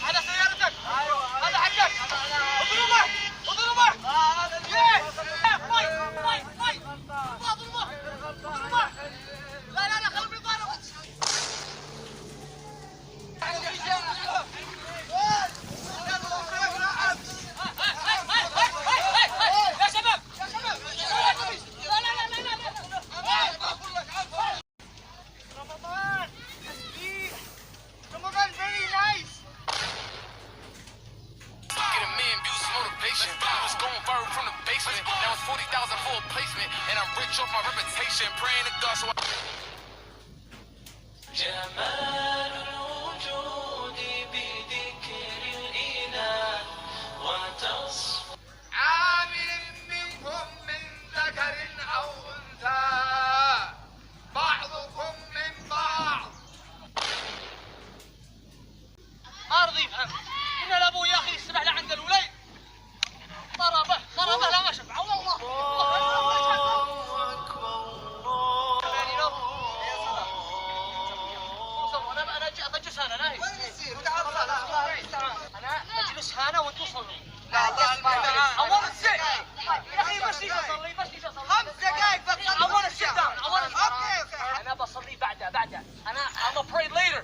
هذا سيارتك، هذا حقك، اضربه اضربه، اضربه، لا لا لا خلهم يضربوا. يا شباب يا شباب، لا لا لا لا لا، رمضان تسبيح، رمضان very nice. Get a million views motivation. It was going viral from the basement. Now it's 40,000 for a placement, and I'm rich off my reputation. Praying to God so I. جمال الوجود بذكر الإله وتصف عامل منكم من ذكر أو أنثى بعضكم من بعض. ما رضي يفهم إن الأبو يا أخي يسمح له عند الوليد، ضربه لا ما شفعه والله. أنا بجلس هنا لا وين يصير؟ أنا بجلس هنا وأنتوا صلوا. لا أول السيف يا أخي بس ليش أصلي 5 دقائق بس. أول السيف أنا بصلي بعده. أنا I'm gonna pray later